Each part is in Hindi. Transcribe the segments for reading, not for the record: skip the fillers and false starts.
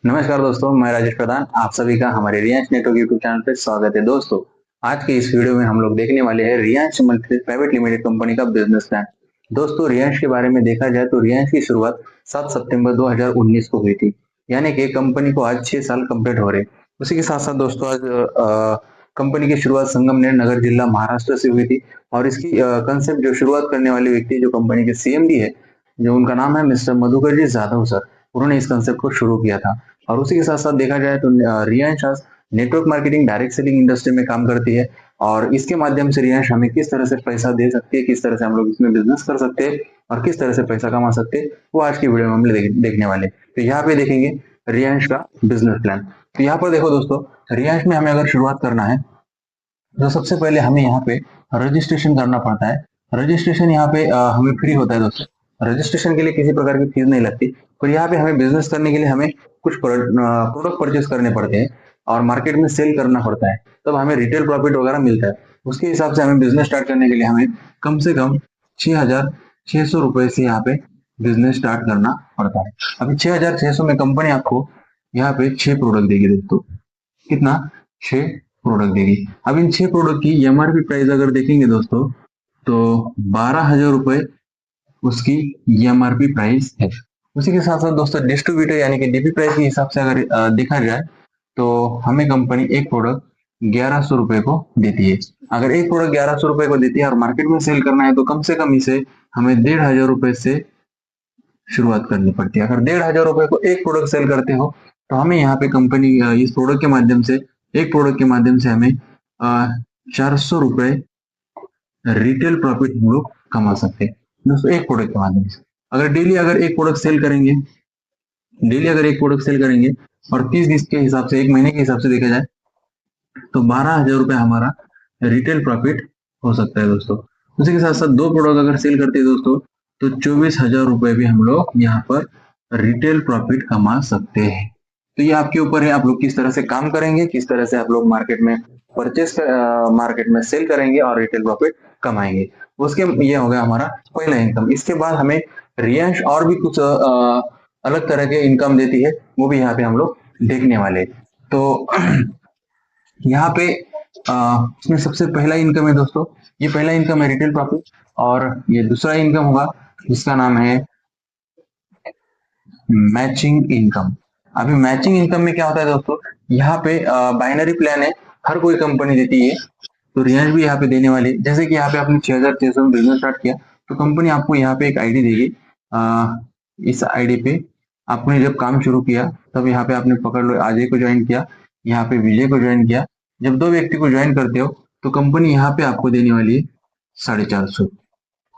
नमस्कार दोस्तों, मैं राजेश प्रधान। आप सभी का हमारे रियांश नेटवर्क यूट्यूब चैनल पे स्वागत है। दोस्तों, आज के इस वीडियो में हम लोग देखने वाले हैं Riyansh multi private limited company का बिजनेस प्लान। दोस्तों, रियांश के बारे में देखा जाए तो रियांश की शुरुआत 7 सितंबर 2019 को हुई थी, यानी कि कंपनी को आज 6 साल कंप्लीट हो रहे। उसी के साथ साथ दोस्तों आज कंपनी की शुरुआत संगमनेर नगर जिला महाराष्ट्र से हुई थी और इसकी कंसेप्ट जो शुरुआत करने वाले व्यक्ति जो कंपनी के सीएमडी है, जो उनका नाम है मिस्टर मधुकर जी जाधव सर, उन्होंने इस कंसेप्ट को शुरू किया था। और उसी के साथ साथ देखा जाए तो रियांश आज network marketing direct selling industry में काम करती है और इसके माध्यम से रियांश हमें किस तरह से पैसा दे सकती है, किस तरह से हम लोग इसमें बिजनेस कर सकते हैं और किस तरह से पैसा कमा सकते हैं, वो आज की वीडियो में हम देखने वाले। तो यहाँ पे देखेंगे रियांश का बिजनेस प्लान। तो यहाँ पर देखो दोस्तों, रियांश में हमें अगर शुरुआत करना है तो सबसे पहले हमें यहाँ पे रजिस्ट्रेशन करना पड़ता है। रजिस्ट्रेशन यहाँ पे हमें फ्री होता है दोस्तों। रजिस्ट्रेशन के लिए किसी प्रकार की फीस नहीं लगती, पर यहाँ पे हमें बिजनेस करने के लिए हमें कुछ प्रोडक्ट परचेज करने पड़ते हैं और मार्केट में सेल करना पड़ता है, तब हमें रिटेल प्रॉफिट वगैरह मिलता है। उसके हिसाब से हमें बिजनेस स्टार्ट करने के लिए हमें कम से कम 6,600 रुपए से यहाँ पे बिजनेस स्टार्ट करना पड़ता है। अभी 6,600 में कंपनी आपको यहाँ पे 6 प्रोडक्ट देगी दोस्तों। कितना? 6 प्रोडक्ट देगी। अब इन 6 प्रोडक्ट की एमआरपी प्राइस अगर देखेंगे दोस्तों तो 12,000 रुपए उसकी एमआरपी प्राइस है। उसी के साथ साथ दोस्तों डिस्ट्रीब्यूटर यानी कि डीपी प्राइस के हिसाब से अगर देखा जाए तो हमें कंपनी एक प्रोडक्ट 1,100 रुपए को देती है। अगर एक प्रोडक्ट 1,100 रुपए को देती है और मार्केट में सेल करना है तो कम से कम इसे हमें 1,500 रुपए से शुरुआत करनी पड़ती है। अगर 1,500 रुपए को एक प्रोडक्ट सेल करते हो तो हमें यहाँ पे कंपनी इस प्रोडक्ट के माध्यम से एक प्रोडक्ट के माध्यम से हमें 400 रुपए रिटेल प्रॉफिट हम लोग कमा सकते हैं दोस्तों, एक प्रोडक्ट के माध्यम से। अगर डेली अगर एक प्रोडक्ट सेल करेंगे, डेली अगर एक प्रोडक्ट सेल करेंगे और 30 दिन के हिसाब से, एक महीने के हिसाब से देखा जाए तो 12,000 रुपए हमारा रिटेल प्रॉफिट हो सकता है दोस्तों। उसी के साथ साथ 2 प्रोडक्ट अगर सेल करते हैं दोस्तों तो 24,000 रुपए भी हम लोग यहाँ पर रिटेल प्रॉफिट कमा सकते हैं। तो ये आपके ऊपर है, आप लोग किस तरह से काम करेंगे, किस तरह से आप लोग मार्केट में मार्केट में सेल करेंगे और रिटेल प्रॉफिट कमाएंगे। उसके ये हो गया हमारा पहला इनकम। इसके बाद हमें रियांश और भी कुछ अलग तरह के इनकम देती है, वो भी यहाँ पे हम लोग देखने वाले। तो यहाँ पे इसमें सबसे पहला इनकम है दोस्तों, ये पहला इनकम है रिटेल प्रॉफिट और ये दूसरा इनकम होगा जिसका नाम है मैचिंग इनकम। अभी मैचिंग इनकम में क्या होता है दोस्तों, यहाँ पे बाइनरी प्लान है, हर कोई कंपनी देती है, तो रियांश भी यहाँ पे देने वाली है। जैसे कि यहाँ पे आपने 6,600 में बिजनेस स्टार्ट किया तो कंपनी आपको यहाँ पे एक आईडी देगी। इस आईडी पे आपने जब काम शुरू किया तब यहाँ पे आपने पकड़ लो अजय को ज्वाइन किया, यहाँ पे विजय को ज्वाइन किया। जब 2 व्यक्ति को ज्वाइन करते हो तो कंपनी यहाँ पे आपको देने वाली है 450,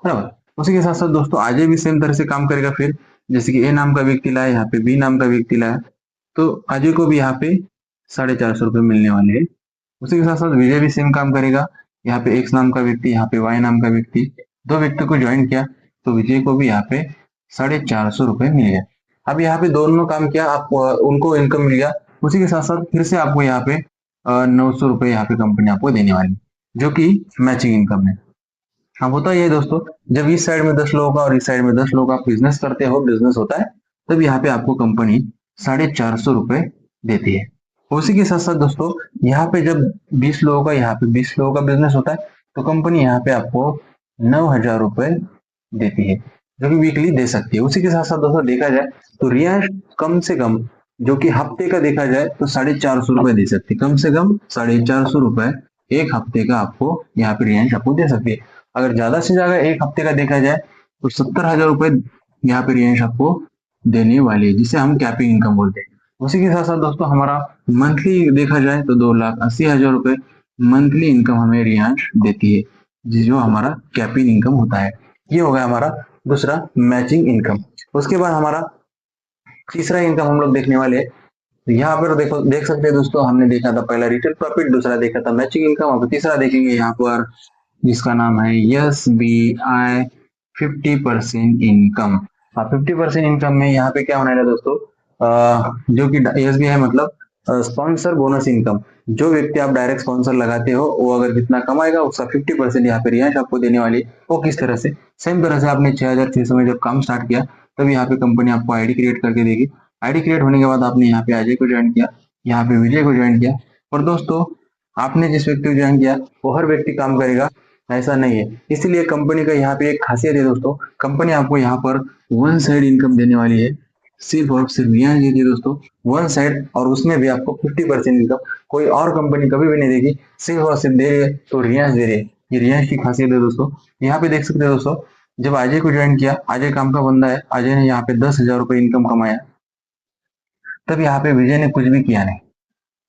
बराबर। उसी के साथ साथ दोस्तों अजय भी सेम तरह से काम करेगा। फिर जैसे कि ए नाम का व्यक्ति लाया, यहाँ पे बी नाम का व्यक्ति लाया, तो अजय को भी यहाँ पे 450 रुपए मिलने वाले हैं। उसी के साथ साथ विजय भी सेम काम करेगा। यहाँ पे एक्स नाम का व्यक्ति, यहाँ पे वाई नाम का व्यक्ति, 2 व्यक्ति को ज्वाइन किया तो विजय को भी यहाँ पे 450 रुपए मिल गया। अब यहाँ पे दोनों काम किया, आप उनको इनकम मिल गया। उसी के साथ साथ फिर से आपको यहाँ पे 900 रुपए यहाँ पे कंपनी आपको देने वाली, जो कि मैचिंग इनकम है। हाँ, होता ही है दोस्तों, जब इस साइड में 10 लोगों का और इस साइड में 10 लोगों का बिजनेस करते हो, बिजनेस होता है, तब यहाँ पे आपको कंपनी 450 रुपए देती है। उसी के साथ साथ दोस्तों यहाँ पे जब 20 लोगों का, यहाँ पे 20 लोगों का बिजनेस होता है तो कंपनी यहाँ पे आपको 9,000 रुपए देती है, जो कि वीकली दे सकती है। उसी के साथ साथ दोस्तों देखा जाए तो रियांश कम से कम जो कि हफ्ते का देखा जाए तो 450 रुपए दे सकती है, कम से कम 450 रुपए एक हफ्ते का आपको यहाँ पे रियांश आपको दे सकती है। अगर ज्यादा से ज्यादा एक हफ्ते का देखा जाए तो 70,000 रुपए यहाँ पे रियांश आपको देने वाली है, जिसे हम कैपिंग इनकम बोलते हैं। उसी के साथ साथ दोस्तों हमारा मंथली देखा जाए तो 2,80,000 रुपए मंथली इनकम हमें रियांश देती है, जो हमारा कैपिंग इनकम होता है। ये हो गया हमारा दूसरा मैचिंग इनकम। उसके बाद हमारा तीसरा इनकम हम लोग देखने वाले हैं। तो यहाँ पर देखो, देख सकते हैं दोस्तों, हमने देखा था पहला रिटेल प्रॉफिट, दूसरा देखा था मैचिंग इनकम, अब तीसरा देखेंगे यहाँ पर जिसका नाम है SBI 50% इनकम। 50% इनकम में यहाँ पे क्या होने वाला है दोस्तों, जो कि SBI मतलब स्पॉन्सर बोनस इनकम। जो व्यक्ति आप डायरेक्ट स्पॉन्सर लगाते हो वो अगर जितना कमाएगा उसका 50% यहाँ पे रियांश आपको देने वाली है। वो किस तरह से, सेम तरह से आपने 6,600 में जब काम स्टार्ट किया तब यहाँ पे कंपनी आपको आईडी क्रिएट करके देगी आईडी क्रिएट होने के बाद आपने यहाँ पे अजय को ज्वाइन किया, यहाँ पे विजय को ज्वाइन किया। और दोस्तों आपने जिस व्यक्ति को ज्वाइन किया वो हर व्यक्ति काम करेगा, ऐसा नहीं है। इसलिए कंपनी का यहाँ पे एक खासियत है दोस्तों, कंपनी आपको यहाँ पर वन साइड इनकम देने वाली है, सिर्फ और सिर्फ यहाँ दीजिए दोस्तों वन साइड, और उसमें भी आपको 50% इनकम कोई और कंपनी कभी भी नहीं देगी, सिर्फ और सिर्फ दे रही है तो रियांश दे रही है। ये रियांश की खासियत है दोस्तों। यहाँ पे देख सकते हैं दोस्तों, जब अजय को ज्वाइन किया, अजय काम का बंदा है, अजय ने यहाँ पे 10,000 रुपये इनकम कमाया, तब यहाँ पे विजय ने कुछ भी किया नहीं,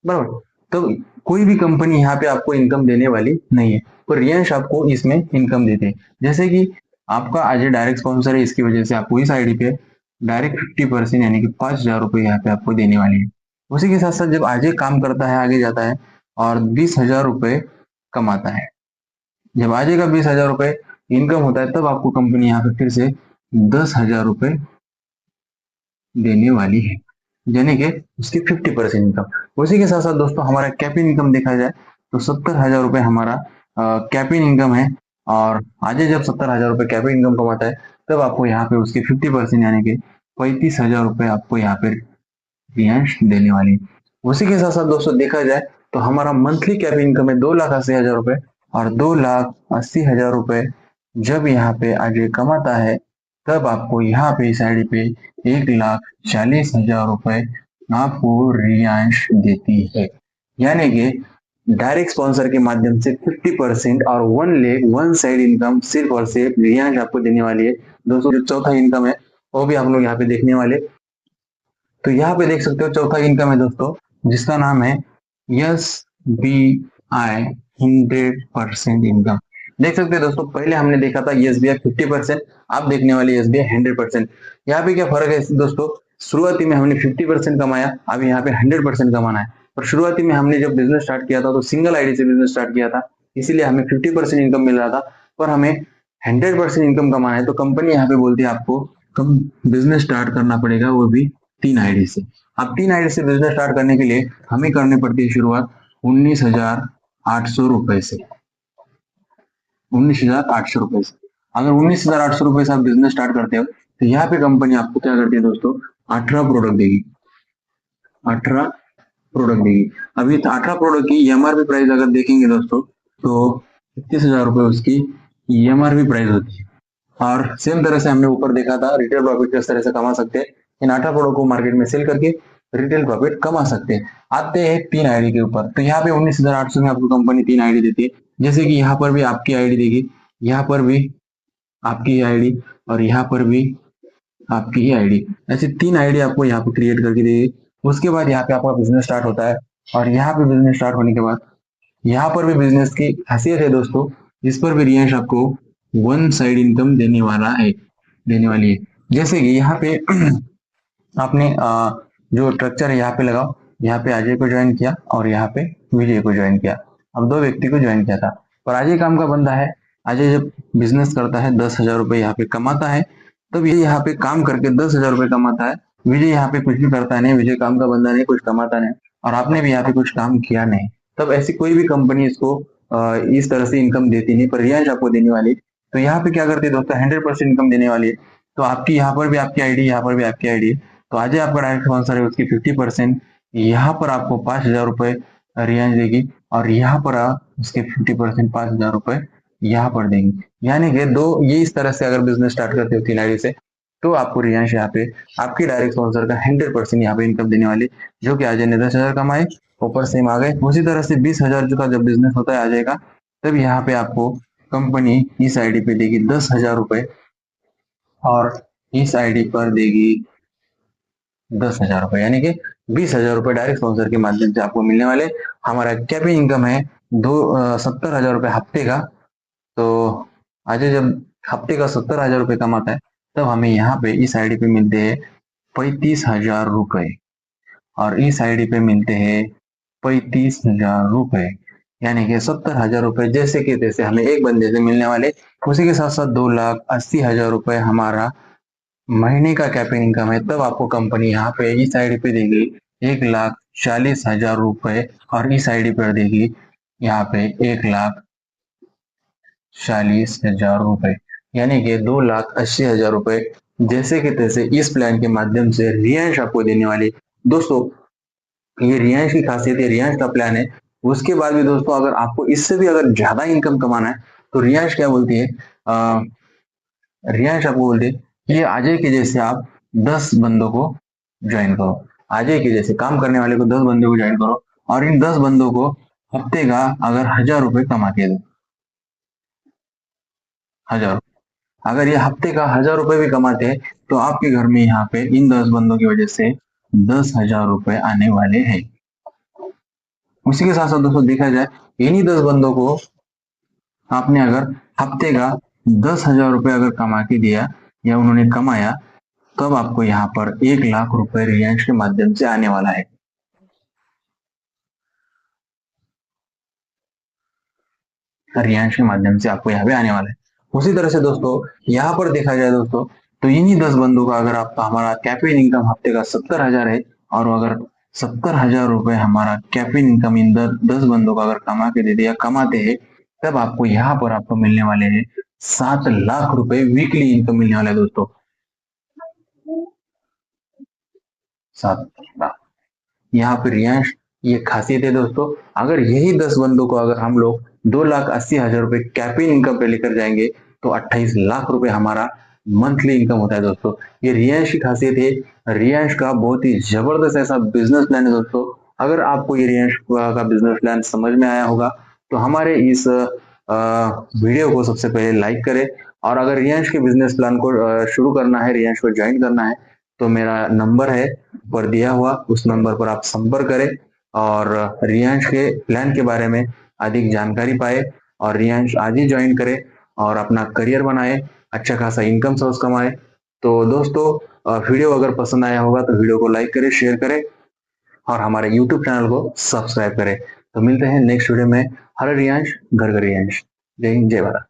बराबर। तो कोई भी कंपनी यहाँ पे आपको इनकम देने वाली नहीं है, और रियांश आपको इसमें इनकम देते हैं। जैसे कि आपका अजय डायरेक्ट स्पॉन्सर है, इसकी वजह से आपको इस आईडी पे डायरेक्ट 50% यानी कि 5,000 रुपये यहाँ पे आपको देने वाली है। उसी के साथ साथ जब अजय काम करता है, आगे जाता है और 20,000 रुपये कमाता है, जब अजय का 20,000 रुपये इनकम होता है, तब आपको कंपनी यहाँ पे फिर से 10,000 रुपये देने वाली है, यानी कि उसकी 50% इनकम। उसी के साथ साथ दोस्तों हमारा कैपिंग इनकम देखा जाए तो 70,000 रुपये हमारा कैपिंग इनकम है। और अजय जब 70,000 रुपये कैपिंग इनकम कमाता है, तब आपको यहाँ पे उसकी 50% यानी कि 35,000 रुपये आपको यहाँ पे रियांश देने वाली है। उसी के साथ साथ दोस्तों देखा जाए तो हमारा मंथली कैपिंग इनकम है 2,80,000 रुपये, और 2,80,000 रुपये जब यहाँ पे अजय कमाता है, तब आपको यहाँ पे इस आईडी पे 1,40,000 रुपये आपको रियांश देती है, यानी कि डायरेक्ट स्पॉन्सर के माध्यम से 50% और 1 लाख वन साइड इनकम सिर्फ और सिर्फ रियांश आपको देने वाली है। दोस्तों जो चौथा इनकम है वो भी हम लोग यहाँ पे देखने वाले। तो यहाँ पे देख सकते हो चौथा इनकम है दोस्तों, जिसका नाम है SBI 100% इनकम। देख सकते हैं दोस्तों, पहले हमने देखा था SBI 50%, आप देखने वाले SBI 100%। यहाँ पे क्या फर्क है दोस्तों, शुरुआती में हमने 50% कमाया, अब यहाँ पे 100% कमाना है। और शुरुआती में हमने जब बिजनेस स्टार्ट किया था तो सिंगल आईडी से बिजनेस स्टार्ट किया था, इसीलिए हमें 50% इनकम मिल रहा था, पर हमें 100% इनकम कमाना है। तो कंपनी यहाँ पे बोलती है आपको कम बिजनेस स्टार्ट करना पड़ेगा, वो भी 3 आईडी से। अब 3 आईडी से बिजनेस स्टार्ट करने के लिए हमें करनी पड़ती है शुरुआत 19,800 रुपए से, 19,800 रुपए से। अगर 19,800 रुपए से आप बिजनेस स्टार्ट करते हो तो यहाँ पे कंपनी आपको क्या करती है दोस्तों, 18 प्रोडक्ट देगी, 18 प्रोडक्ट देगी। अभी 18 प्रोडक्ट की एमआरपी प्राइस अगर देखेंगे दोस्तों तो 31,000 रुपए उसकी एमआरपी प्राइस होती है। और सेम तरह से हमने ऊपर देखा था रिटेल प्रॉफिट किस तरह से कमा सकते हैं, इन 18 प्रोडक्ट को मार्केट में सेल करके रिटेल प्रॉफिट कमा सकते हैं। आते हैं 3 आईडी के ऊपर, तो यहाँ पे 19,800 में आपको कंपनी 3 आईडी देती है, जैसे कि यहाँ पर भी आपकी आईडी देगी, यहाँ पर भी आपकी आईडी, और यहाँ पर भी आपकी ही आईडी, ऐसे 3 आईडी आपको यहाँ पे क्रिएट करके देगी। उसके बाद यहाँ पे आपका बिजनेस स्टार्ट होता है, और यहाँ पे बिजनेस स्टार्ट होने के बाद यहाँ पर भी बिजनेस की खासियत है दोस्तों, इस पर भी रियांश आपको वन साइड इनकम देने वाली है। जैसे कि यहाँ पे आपने जो स्ट्रक्चर है यहाँ पे लगाओ, यहाँ पे अजय को ज्वाइन किया और यहाँ पे विजय को ज्वाइन किया, अब 2 व्यक्ति को ज्वाइन किया था। पर अजय काम का बंदा है, अजय जब बिजनेस करता है 10,000 रुपये यहाँ पे कमाता है, तब ये यहाँ पे काम करके 10,000 रुपये कमाता है। विजय यहाँ पे कुछ भी करता नहीं, विजय काम का बंदा नहीं, कुछ कमाता नहीं, और आपने भी यहाँ पे कुछ काम किया नहीं, तब ऐसी कोई भी कंपनी इसको इस तरह से इनकम देती नहीं, पर रियांश आपको देने वाली। तो यहाँ पे क्या करते हैं दोस्तों, 100% इनकम देने वाली है। तो आपकी यहाँ पर भी आपकी आईडी, यहाँ पर भी आपकी आईडी है, तो अजय आपका डायरेक्ट स्पॉन्सर है, उसकी 50% यहाँ पर आपको 5,000 रुपये रियांश देगी, और यहाँ पर उसके 50% 5,000 रुपये यहाँ पर देंगे, यानी कि ये इस तरह से अगर बिजनेस स्टार्ट करते हो 3 आईडी से, तो आपको रियांश यहाँ पे आपकी डायरेक्ट स्पॉन्सर का 100% यहाँ पे इनकम देने वाली, जो कि अजय ने 10,000 कमाए, ऊपर से आ गए। उसी तरह से 20,000 का जब बिजनेस होता है अजय का, तब यहाँ पे आपको कंपनी इस आईडी पे देगी 10,000 रुपये, और इस आईडी पर देगी 10,000 रुपये, यानी कि 20,000 रुपये डायरेक्ट स्पॉन्सर के माध्यम से आपको मिलने वाले। हमारा कैपिंग इनकम है 70,000 रुपये हफ्ते का। तो अजय जब हफ्ते का 70,000 रुपये कमाता है, तब हमें यहाँ पे इस आईडी पे मिलते हैं 35,000 रुपये, और इस आईडी पे मिलते हैं 35,000 रुपये, यानी कि 70,000 रुपये जैसे कि तैसे हमें एक बंदे से मिलने वाले। उसी के साथ साथ 2,80,000 रुपये हमारा महीने का कैपिंग इनकम है, तब आपको कंपनी यहाँ पे इस आईडी पे देगी 1,40,000 रुपये, और इस आईडी पर देगी यहाँ पे 1,40,000 रुपये, यानी कि 2,80,000 रुपये जैसे कि तैसे इस प्लान के माध्यम से रियांश आपको देने वाली। दोस्तों ये रियांश की खासियत है, रियांश का प्लान है। उसके बाद भी दोस्तों अगर आपको इससे भी अगर ज्यादा इनकम कमाना है तो रियांश क्या बोलती है, रियांश आपको बोलती है कि अजय के जैसे आप 10 बंदों को ज्वाइन करो। अजय के जैसे काम करने वाले को 10 बंदों को ज्वाइन करो और इन 10 बंदों को हफ्ते का अगर 1,000 रुपए कमा के दो। 1,000। अगर ये हफ्ते का 1,000 रुपए भी कमाते हैं तो आपके घर में यहाँ पे इन 10 बंदों की वजह से 10,000 रुपए आने वाले हैं। उसी के साथ साथ दोस्तों देखा जाए, इन्हीं 10 बंदों को आपने अगर हफ्ते का 10,000 रुपए अगर कमा के दिया या उन्होंने कमाया, तब आपको यहाँ पर 1,00,000 रुपए रियांश के माध्यम से आने वाला है। रियांश के माध्यम से आपको यहाँ पे आने वाला है। उसी तरह से दोस्तों यहाँ पर देखा जाए दोस्तों, तो इन्हीं 10 बंदों का अगर आपका हमारा कैपिटल इनकम हफ्ते का 70,000 है और अगर 70,000 रुपए हमारा कैपिटल इनकम इन 10 बंदों का अगर कमा के दे दिया, कमाते हैं, तब आपको यहाँ पर आपको मिलने वाले हैं 7,00,000 रुपए वीकली इनकम मिलने वाला है दोस्तों। 7,00,000। यहाँ पे रियांश ये खासियत है दोस्तों, अगर यही 10 बंदों को अगर हम लोग 2,80,000 रुपए कैपिटल इनकम पे लेकर जाएंगे तो 28,00,000 रुपए हमारा मंथली इनकम होता है दोस्तों। ये रियांश की खासियत है। रियांश का बहुत ही जबरदस्त ऐसा बिजनेस प्लान है दोस्तों। अगर आपको ये रियांश का बिजनेस प्लान समझ में आया होगा तो हमारे इस वीडियो को सबसे पहले लाइक करें, और अगर रियांश के बिजनेस प्लान को शुरू करना है, रियांश को ज्वाइन करना है, तो मेरा नंबर है पर दिया हुआ, उस नंबर पर आप संपर्क करें और रियांश के प्लान के बारे में अधिक जानकारी पाए और रियांश आज ही ज्वाइन करे और अपना करियर बनाए, अच्छा खासा इनकम सोर्स कमाए। तो दोस्तों वीडियो अगर पसंद आया होगा तो वीडियो को लाइक करें, शेयर करें और हमारे यूट्यूब चैनल को सब्सक्राइब करें। तो मिलते हैं नेक्स्ट वीडियो में। हर रियांश घर घर रियांश। जय हिंद, जय भारत।